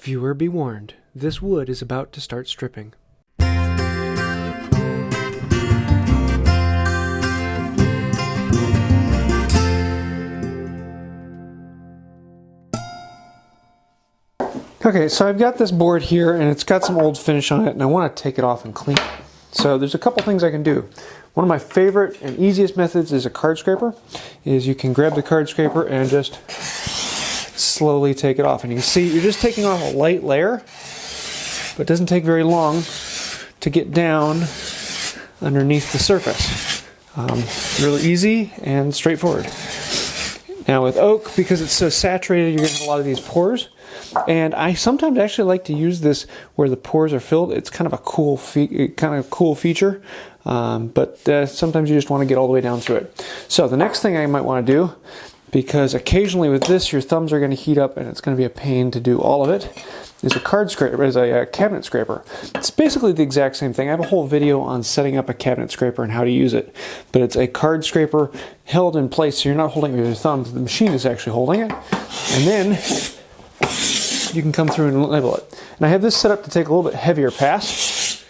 Viewer be warned, this wood is about to start stripping. Okay, so I've got this board here and it's got some old finish on it and I want to take it off and clean it. So there's a couple things I can do. One of my favorite and easiest methods is a card scraper. You can grab the card scraper and just slowly take it off. And you can see you're just taking off a light layer, but it doesn't take very long to get down underneath the surface. Really easy and straightforward. Now with oak, because it's so saturated, you're going to have a lot of these pores. And I sometimes actually like to use this where the pores are filled. It's kind of a cool feature, but sometimes you just want to get all the way down through it. So the next thing I might want to do, because occasionally with this your thumbs are going to heat up and it's going to be a pain to do all of it, is a card scraper, is a cabinet scraper. It's basically the exact same thing. I have a whole video on setting up a cabinet scraper and how to use it. But it's a card scraper held in place, so you're not holding it with your thumbs. The machine is actually holding it. And then you can come through and label it. And I have this set up to take a little bit heavier pass.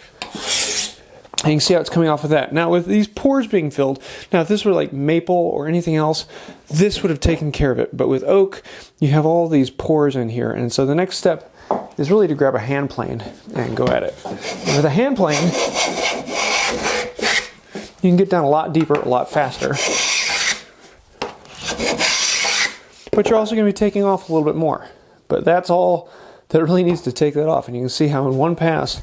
And you can see how it's coming off with that. Now with these pores being filled, now if this were like maple or anything else, this would have taken care of it. But with oak, you have all these pores in here. And so the next step is really to grab a hand plane and go at it. And with a hand plane, you can get down a lot deeper, a lot faster. But you're also going to be taking off a little bit more. But that's all that really needs to take that off. And you can see how in one pass,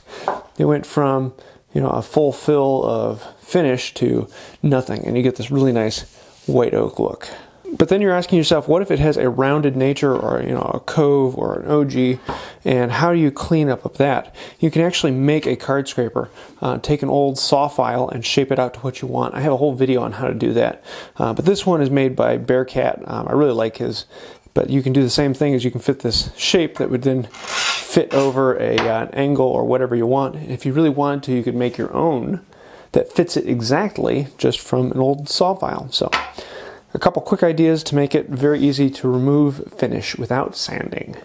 it went from a full fill of finish to nothing. And you get this really nice white oak look. But then you're asking yourself, what if it has a rounded nature or a cove or an OG, and how do you clean up that? You can actually make a card scraper, take an old saw file and shape it out to what you want. I have a whole video on how to do that. But this one is made by Bearcat. I really like his, but you can do the same thing as you can fit this shape that would then fit over an angle or whatever you want. If you really wanted to, you could make your own that fits it exactly just from an old saw file. So a couple quick ideas to make it very easy to remove finish without sanding.